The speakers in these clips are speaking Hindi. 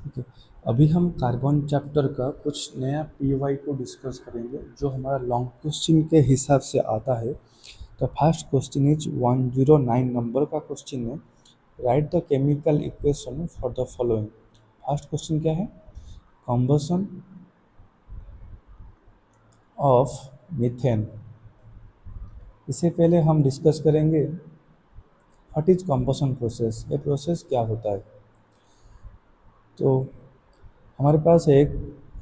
ठीक है। अभी हम कार्बन चैप्टर का कुछ नया पीवाई को डिस्कस करेंगे जो हमारा लॉन्ग क्वेश्चन के हिसाब से आता है। तो फर्स्ट क्वेश्चन इज 109 नंबर का क्वेश्चन है। Right the chemical equation for the following. First question क्या है? Combustion of methane. इससे पहले हम डिस्कस करेंगे व्हाट इज कंबसन प्रोसेस, ये प्रोसेस क्या होता है। तो हमारे पास एक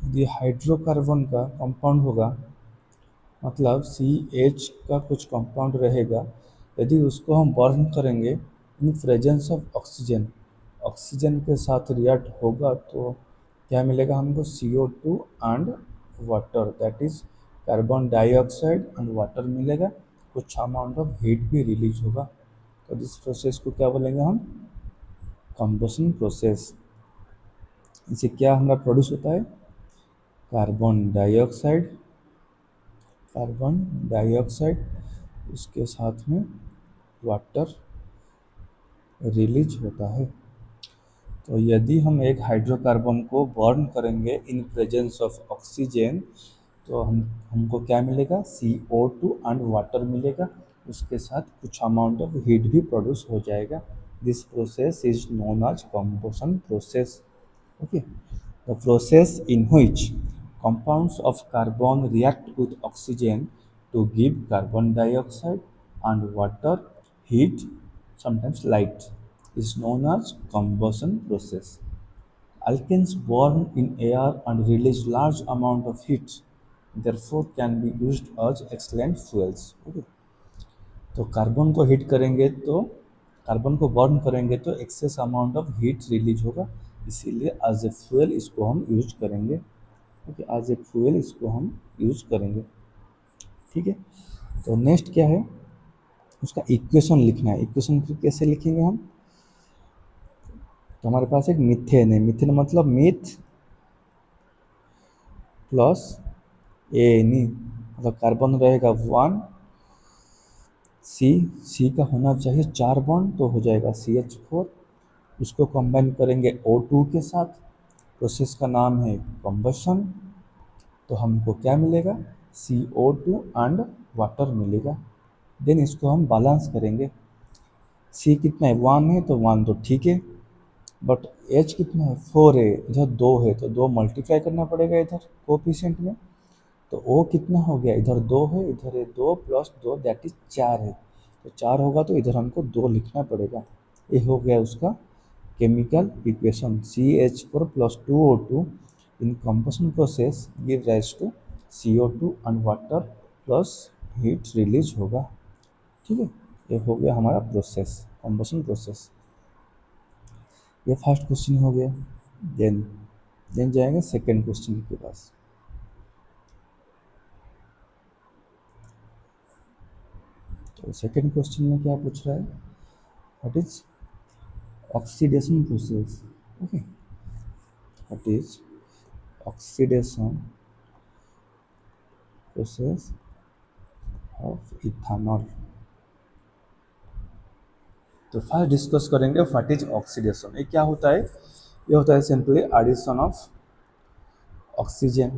यदि हाइड्रोकार्बन का कंपाउंड होगा, मतलब CH का कुछ कंपाउंड रहेगा, यदि उसको हम बर्न करेंगे इन प्रेजेंस ऑफ ऑक्सीजन, ऑक्सीजन के साथ रिएक्ट होगा तो क्या मिलेगा हमको? CO2 and water, that is carbon dioxide and water मिलेगा। कुछ अमाउंट ऑफ हीट भी रिलीज होगा। तो इस प्रोसेस को क्या बोलेंगे हम? Combustion process. इससे क्या हमारा प्रोड्यूस होता है? कार्बन डाइऑक्साइड, कार्बन डाइऑक्साइड उसके साथ में वाटर रिलीज होता है। तो यदि हम एक हाइड्रोकार्बन को बर्न करेंगे इन प्रेजेंस ऑफ ऑक्सीजन तो हमको क्या मिलेगा? CO2 एंड वाटर मिलेगा। उसके साथ कुछ अमाउंट ऑफ हीट भी प्रोड्यूस हो जाएगा। This process is known as combustion process. Okay. The process in which compounds of carbon react with oxygen to give carbon dioxide and water heat, sometimes light, is known as combustion process. Alkanes burn in air and release large amount of heat, therefore can be used as excellent fuels. Okay. तो कार्बन को हीट करेंगे तो कार्बन को बर्न करेंगे तो excess amount of heat release होगा, इसीलिए एज ए फ्यूल इसको हम यूज करेंगे। ओके, एज ए फ्यूल इसको हम यूज करेंगे। ठीक है। तो नेक्स्ट क्या है? उसका इक्वेशन लिखना है। इक्वेशन फिर कैसे लिखेंगे हम? तो हमारे पास एक मीथेन है। मीथेन मतलब मीथ प्लस एन, मतलब कार्बन रहेगा 1, सी का होना चाहिए 4 बॉन्ड तो हो जाएगा CH4। उसको कंबाइन करेंगे O2 के साथ। प्रोसेस का नाम है कंबशन। तो हमको क्या मिलेगा? CO2 एंड वाटर मिलेगा। देन इसको हम बैलेंस करेंगे। C कितना है? 1 है तो 1 तो ठीक है, बट H कितना है? 4 है, इधर 2 है तो 2 मल्टीप्लाई करना पड़ेगा इधर कोफिशिएंट में। तो O कितना हो गया? इधर 2 है, इधर है 2 प्लस 2 दैट इज 4 है। तो 4 होगा तो इधर हमको 2 लिखना पड़ेगा। ये हो गया उसका chemical equation. CH4 plus 2O2 in combustion process give rise to CO2 and water plus heat release होगा। ठीक है, ये हो गया हमारा प्रोसेस, कंबशन प्रोसेस। ये फर्स्ट क्वेश्चन हो गया। देन जाएंगे सेकेंड क्वेश्चन के पास। तो सेकेंड क्वेश्चन में क्या पूछ रहा है? What is oxidation process? Okay, what is oxidation process of ethanol? तो फर्स्ट डिस्कस करेंगे व्हाट इज ऑक्सीडेशन। ये क्या होता है? ये होता है simply addition of oxygen.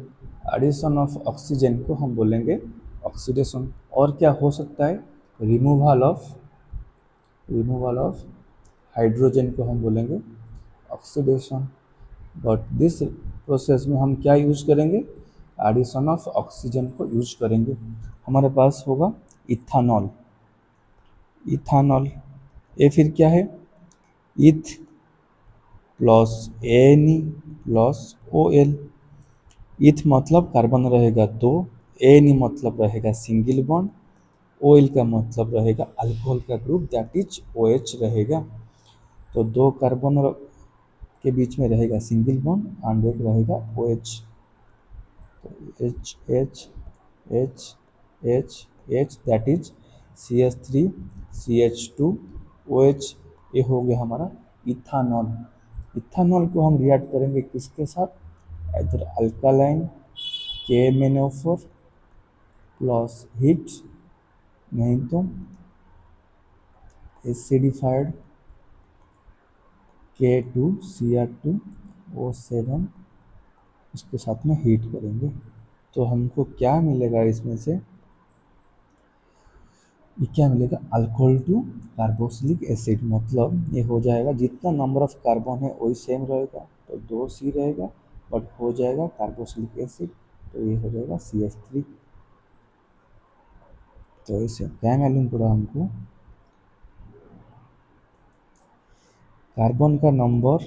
Addition of oxygen को हम बोलेंगे ऑक्सीडेशन। और क्या हो सकता है? रिमूवल ऑफ हाइड्रोजन को हम बोलेंगे ऑक्सीडेशन। बट दिस प्रोसेस में हम क्या यूज करेंगे? एडिशन ऑफ ऑक्सीजन को यूज करेंगे। हमारे पास होगा इथानॉल। इथानॉल, ये फिर क्या है? इथ प्लस एन प्लस OL। इथ मतलब कार्बन रहेगा 2, एन मतलब रहेगा सिंगल बॉन्ड, OL का मतलब रहेगा अल्कोहल का ग्रुप दैट इज OH रहेगा। तो 2 कार्बन के बीच में रहेगा सिंगल बॉन्ड एंड एक रहेगा OH। तो H दैट इज CH3CH2OH। ये हो गया हमारा इथानॉल। इथानॉल को हम रिएक्ट करेंगे किसके साथ? इधर अल्कालाइन KMnO4 प्लस हीट, नहीं तो एसिडिफाइड K2Cr2 O7 इसके साथ में हीट करेंगे तो हमको क्या मिलेगा इसमें से, ये क्या मिलेगा, अल्कोहल टू कार्बोक्सिलिक एसिड। मतलब ये हो जाएगा, जितना नंबर ऑफ कार्बन है वही सेम रहेगा, तो 2C रहेगा, बट हो जाएगा कार्बोक्सिलिक एसिड, तो ये हो जाएगा CH3। तो इसे क्या मालूम पड़ा हमको, कार्बन का नंबर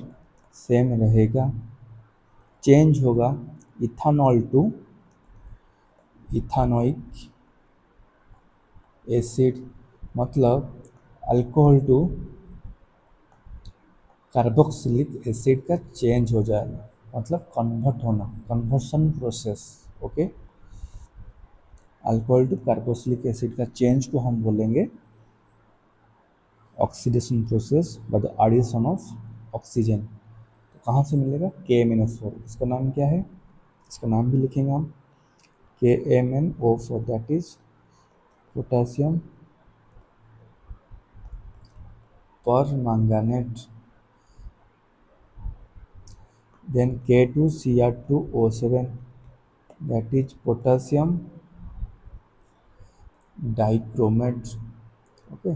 सेम रहेगा, चेंज होगा इथानॉल टू इथानोइक एसिड, मतलब अल्कोहल टू कार्बोक्सिलिक एसिड का चेंज हो जाएगा, मतलब कन्वर्ट होना, conversion process. Okay, alcohol to carboxylic acid का चेंज को हम बोलेंगे oxidation process by the addition of oxygen. तो कहाँ से मिलेगा, KMnO4। इसका नाम क्या है, इसका नाम भी लिखेंगे हम, KMnO4, दैट इज पोटेशियम पर manganate. Then K2Cr2O7, that is potassium dichromate. Okay,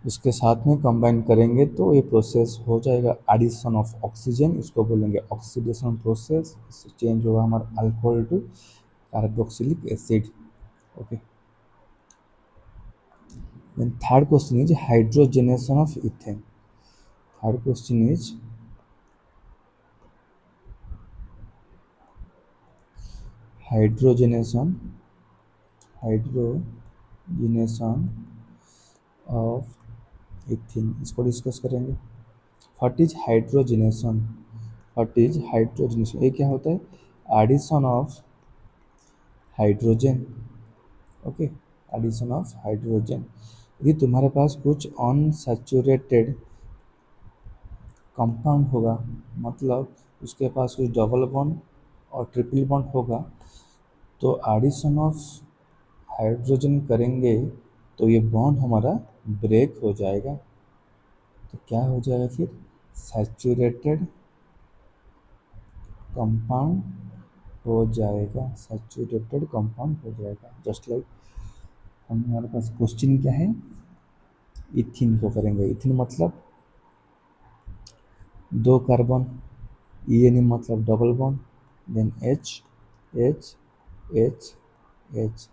उसके साथ में कंबाइन करेंगे तो ये प्रोसेस हो जाएगा एडिशन ऑफ ऑक्सीजन, इसको बोलेंगे ऑक्सीडेशन प्रोसेस। इससे चेंज होगा हमारा alcohol to carboxylic acid. Okay, then third question is hydrogenation of ethane. Third question is hydrogenation of ethane, इसको डिस्कस करेंगे। What is hydrogenation, what is hydrogenation, ये क्या होता है, addition of hydrogen. Okay, addition of hydrogen. यदि तुम्हारे पास कुछ अनसैचुरेटेड कंपाउंड होगा, मतलब उसके पास कुछ डबल बॉन्ड और ट्रिपल बॉन्ड होगा, तो एडिशन ऑफ हाइड्रोजन करेंगे तो ये बॉन्ड हमारा ब्रेक हो जाएगा, तो क्या हो जाएगा फिर, सैचुरेटेड कंपाउंड हो जाएगा, सैचुरेटेड कंपाउंड हो जाएगा। जस्ट लाइक हमारे पास क्वेश्चन क्या है, इथिन को करेंगे। इथिन मतलब 2 कार्बन, EN मतलब double bond, then H H H H,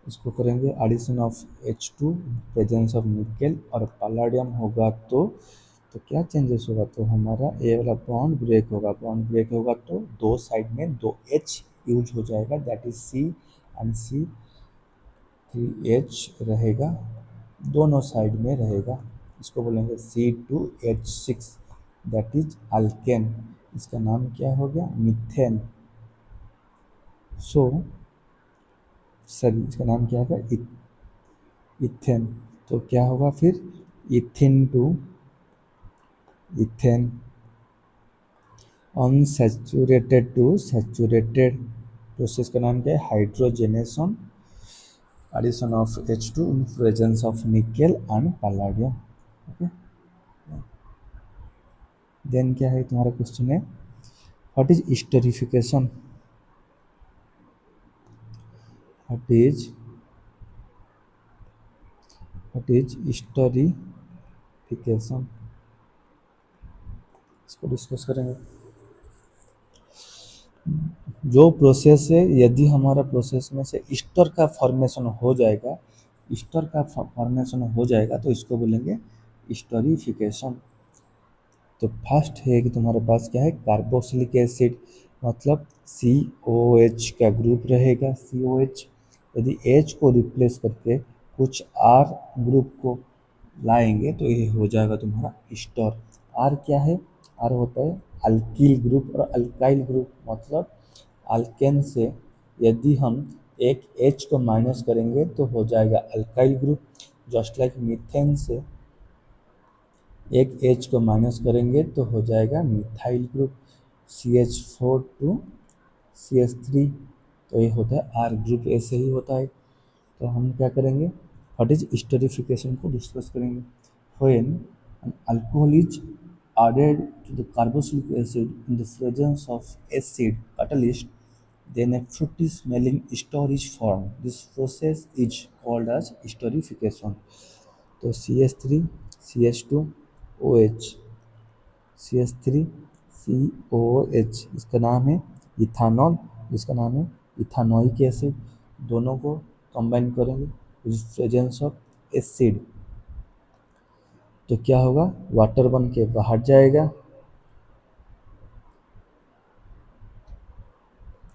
इसको करेंगे addition of H2, presence of nickel और पैलेडियम होगा, तो क्या चेंजेस होगा, तो हमारा ये वाला बॉन्ड ब्रेक होगा। बॉन्ड ब्रेक होगा तो दो साइड में 2H यूज हो जाएगा, that is C and C3H रहेगा, दोनों साइड में रहेगा। इसको बोलेंगे C2H6, दैट इज अल्केन। इसका नाम क्या हो गया, मिथेन। सो सॉरी, इसका नाम क्या होगा, इथेन। तो क्या होगा फिर, ethene to ethane, unsaturated to saturated, process का नाम क्या है, hydrogenation, addition of H2 in presence of nickel and palladium. Okay, then क्या है तुम्हारा क्वेश्चन है, what is esterification, what is esterification, इसको डिस्कस करेंगे। जो प्रोसेस है, यदि हमारा प्रोसेस में से ईस्टर का फॉर्मेशन हो जाएगा, ईस्टर का फॉर्मेशन हो जाएगा तो इसको बोलेंगे स्टरीफिकेशन। तो फर्स्ट है कि तुम्हारे पास क्या है, कार्बोक्सिलिक एसिड, मतलब COH का ग्रुप रहेगा, COH। यदि H को रिप्लेस करके कुछ R ग्रुप को लाएंगे तो ये हो जाएगा तुम्हारा ईस्टर। R क्या है, R होता है अल्किल ग्रुप और अल्काइल ग्रुप, मतलब अल्केन से यदि हम एक H को माइनस करेंगे तो हो जाएगा alkyl group. Just like methane से एक H को माइनस करेंगे तो हो जाएगा methyl group, CH4 to CH3, तो ये होता है R ग्रुप, ऐसे ही होता है। तो हम क्या करेंगे, व्हाट इज स्टेरिफिकेशन को डिस्कस करेंगे। When an alcohol is added to the carboxylic acid in the presence of acid catalyst, then a fruity smelling ester is formed. This process is called as esterification. तो CH3 CH2 OH CH3 COOH इसका नाम है इथानॉल, इसका नाम है इथानोइक एसिड। दोनों को कंबाइन करेंगे विद प्रेजेंस ऑफ एसिड, तो क्या होगा, वाटर बन के बाहर जाएगा।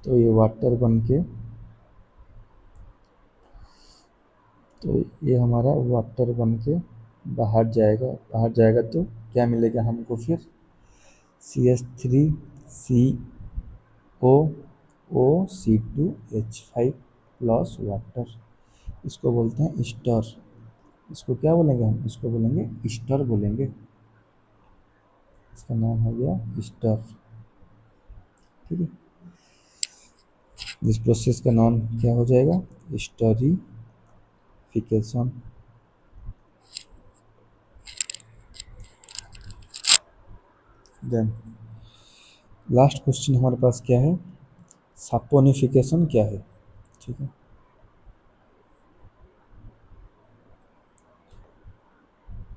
तो ये वाटर बन के, तो ये हमारा वाटर बन के बाहर जाएगा। बाहर जाएगा तो क्या मिलेगा हमको फिर, CH3CO, प्लस वाटर। इसको बोलते हैं ईस्टर। इसको क्या बोलेंगे हम, इसको बोलेंगे ईस्टर बोलेंगे। इसका नाम हो गया ईस्टर। ठीक है, इस प्रोसेस का नाम क्या हो जाएगा, ईस्टरीफिकेशन। देन लास्ट क्वेश्चन हमारे पास क्या है, सपोनिफिकेशन क्या है। ठीक है,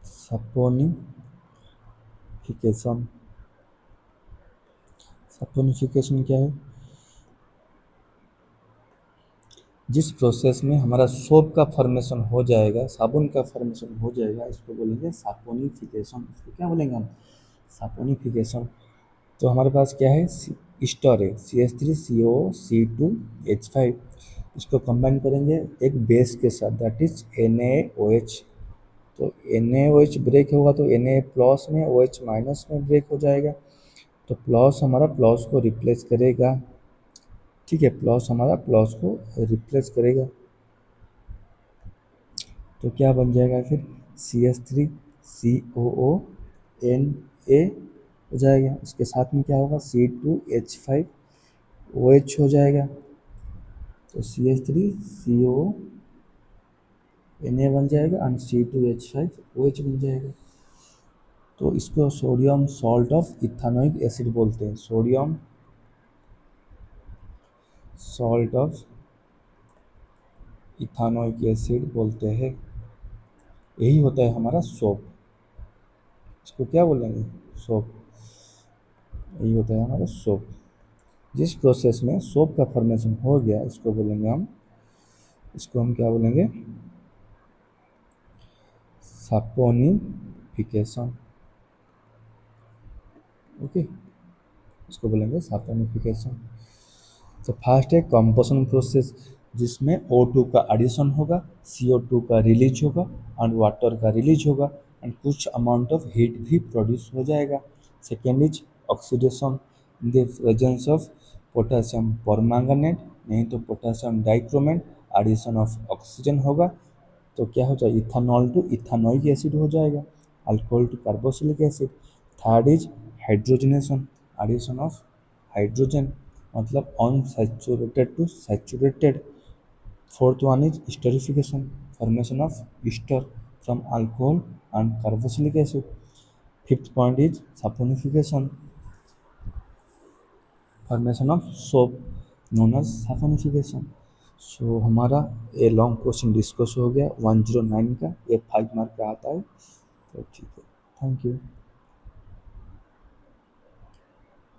सपोनिफिकेशन, सपोनिफिकेशन क्या है, जिस प्रोसेस में हमारा सोप का फॉर्मेशन हो जाएगा, साबुन का फॉर्मेशन हो जाएगा, इसको बोलेंगे सपोनिफिकेशन। इसको क्या बोलेंगे हम, सपोनिफिकेशन। तो हमारे पास क्या है, ईस्टर है, CH3CO, C2H5। इसको कंबाइन करेंगे एक बेस के साथ, दैट इज NaOH। तो NaOH ब्रेक होगा तो Na प्लस में OH माइनस में ब्रेक हो जाएगा। तो प्लस हमारा प्लस को रिप्लेस करेगा। ठीक है, प्लस हमारा प्लस को रिप्लेस करेगा। तो क्या बन जाएगा फिर, CH3COONA हो जाएगा। इसके साथ में क्या होगा, C2H5OH हो जाएगा। तो CH3CONA बन जाएगा और C2H5OH बन जाएगा। तो इसको sodium salt of ethanoic acid बोलते हैं, sodium salt of ethanoic acid बोलते हैं। यही होता है हमारा सोप। इसको क्या बोलेंगे, सोप। यही होता है हमारा सोप। जिस प्रोसेस में सोप का फॉर्मेशन हो गया, इसको बोलेंगे हम, इसको हम क्या बोलेंगे, सपोनिफिकेशन। ओके, इसको बोलेंगे सपोनिफिकेशन। तो फर्स्ट है कंपोजिशन प्रोसेस, जिसमें O2 का एडिशन होगा, CO2 का रिलीज होगा और वाटर का रिलीज होगा एंड कुछ अमाउंट ऑफ हीट भी प्रोड्यूस हो जाएगा। Second is oxidation in the presence of potassium permanganate, नहीं तो potassium dichromate, addition of oxygen होगा तो क्या हो जाएगा, इथानॉल टू इथानोइक एसिड हो जाएगा, alcohol to carboxylic acid. Third is hydrogenation, addition of hydrogen, मतलब unsaturated to saturated. Fourth one is esterification, formation of ester from alcohol and carboxylic acid. Fifth point is saponification, formation of soap known as saponification. So हमारा ये लॉन्ग क्वेश्चन डिस्कस हो गया 109 का, ये 5 मार्क का आता है। तो ठीक है, थैंक यू।